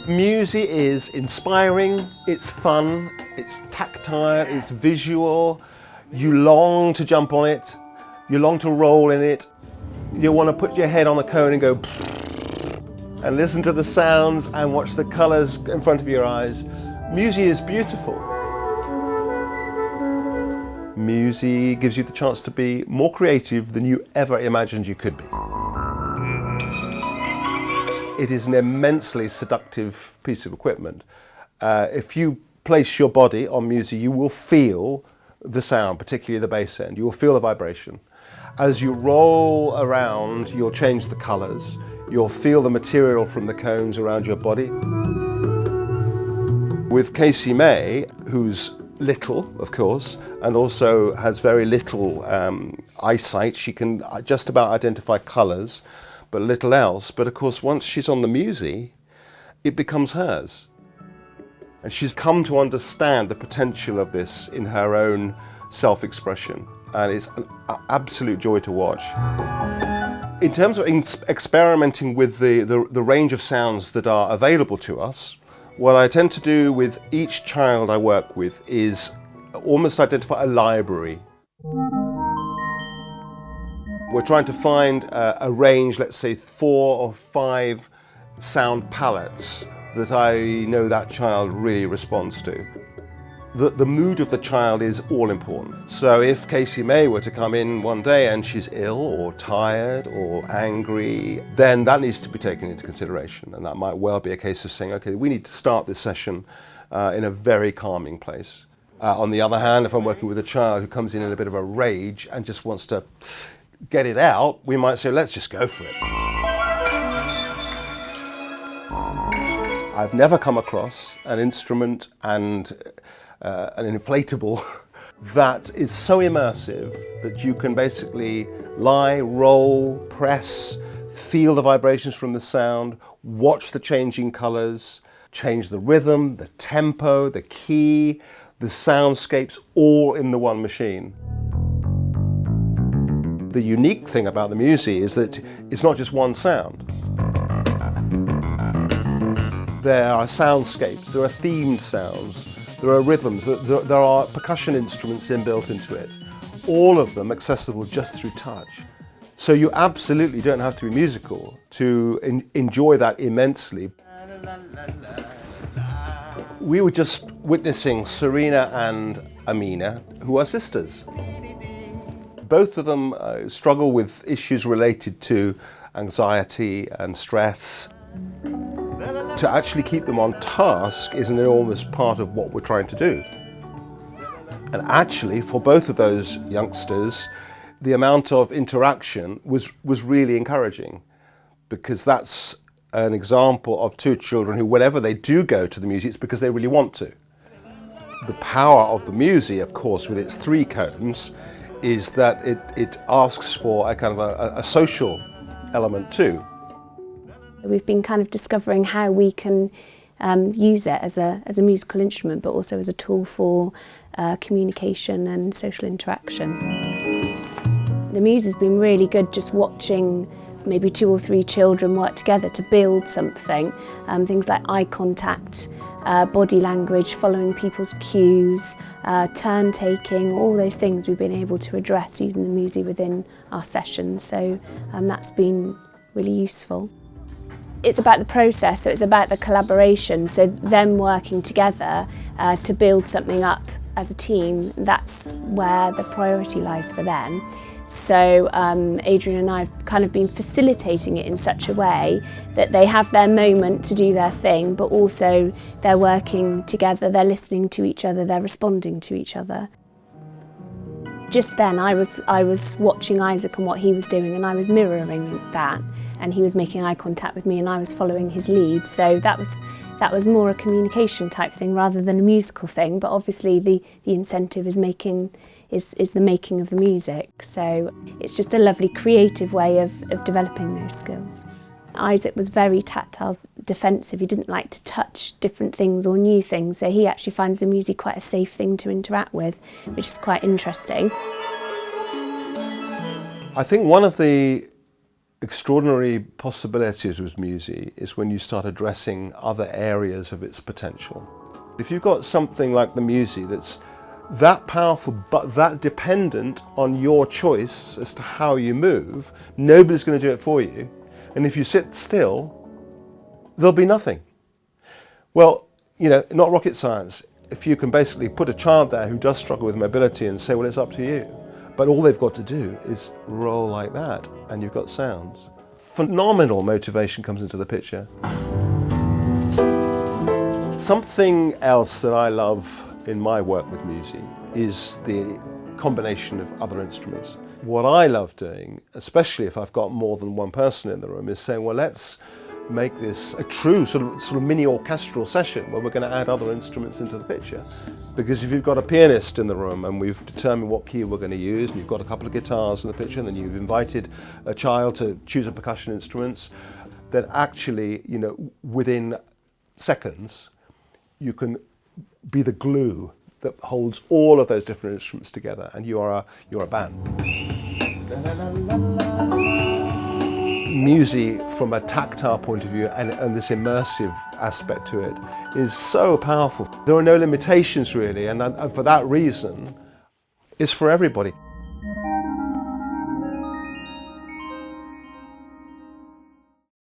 Musii is inspiring, it's fun, it's tactile, it's visual. You long to jump on it, you long to roll in it. You want to put your head on the cone and go and listen to the sounds and watch the colours in front of your eyes. Musii is beautiful. Musii gives you the chance to be more creative than you ever imagined you could be. It is an immensely seductive piece of equipment. If you place your body on Musii, you will feel the sound, particularly the bass end. You will feel the vibration. As you roll around, you'll change the colours. You'll feel the material from the cones around your body. With Casey May, who's little, of course, and also has very little eyesight, she can just about identify colours, but little else. But of course, once she's on the Musii, it becomes hers. And she's come to understand the potential of this in her own self-expression. And it's an absolute joy to watch. In terms of experimenting with the range of sounds that are available to us, what I tend to do with each child I work with is almost identify a library. We're trying to find a range, let's say 4 or 5 sound palettes that I know that child really responds to. The mood of the child is all important. So if Casey May were to come in one day and she's ill or tired or angry, then that needs to be taken into consideration. And that might well be a case of saying, okay, we need to start this session in a very calming place. On the other hand, if I'm working with a child who comes in a bit of a rage and just wants to get it out, we might say, let's just go for it. I've never come across an instrument and an inflatable that is so immersive that you can basically lie, roll, press, feel the vibrations from the sound, watch the changing colours, change the rhythm, the tempo, the key, the soundscapes, all in the one machine. The unique thing about the Musii is that it's not just one sound. There are soundscapes, there are themed sounds, there are rhythms, there are percussion instruments inbuilt into it. All of them accessible just through touch. So you absolutely don't have to be musical to enjoy that immensely. We were just witnessing Serena and Amina, who are sisters. Both of them struggle with issues related to anxiety and stress. To actually keep them on task is an enormous part of what we're trying to do. And actually, for both of those youngsters, the amount of interaction was really encouraging, because that's an example of 2 children who, whenever they do go to the Musii, it's because they really want to. The power of the Musii, of course, with its 3 cones, is that it asks for a kind of a social element too. We've been kind of discovering how we can use it as a musical instrument, but also as a tool for communication and social interaction. The Musii has been really good just watching maybe 2 or 3 children work together to build something. Things like eye contact, body language, following people's cues, turn taking, all those things we've been able to address using the Musii within our sessions. So that's been really useful. It's about the process, so it's about the collaboration, so them working together to build something up as a team. That's where the priority lies for them. So Adrian and I have kind of been facilitating it in such a way that they have their moment to do their thing, but also they're working together, they're listening to each other, they're responding to each other. Just then I was watching Isaac and what he was doing, and I was mirroring that, and he was making eye contact with me and I was following his lead. So that was more a communication type thing rather than a musical thing, but obviously the incentive is the making of the music. So it's just a lovely creative way of developing those skills. Isaac was very tactile defensive. He didn't like to touch different things or new things, so he actually finds the Musii quite a safe thing to interact with, which is quite interesting. I think one of the extraordinary possibilities with Musii is when you start addressing other areas of its potential. If you've got something like the Musii that's that powerful but that dependent on your choice as to how you move, nobody's going to do it for you. And if you sit still, there'll be nothing. Well, you know, not rocket science. If you can basically put a child there who does struggle with mobility and say, well, it's up to you. But all they've got to do is roll like that and you've got sounds. Phenomenal motivation comes into the picture. Something else that I love in my work with Musii is the combination of other instruments. What I love doing, especially if I've got more than one person in the room, is saying, well, let's make this a true sort of mini orchestral session where we're going to add other instruments into the picture. Because if you've got a pianist in the room and we've determined what key we're going to use, and you've got a couple of guitars in the picture, and then you've invited a child to choose a percussion instruments, then actually, you know, within seconds, you can be the glue that holds all of those different instruments together, and you're a band. Musii, from a tactile point of view and this immersive aspect to it, is so powerful. There are no limitations really, and for that reason, it's for everybody.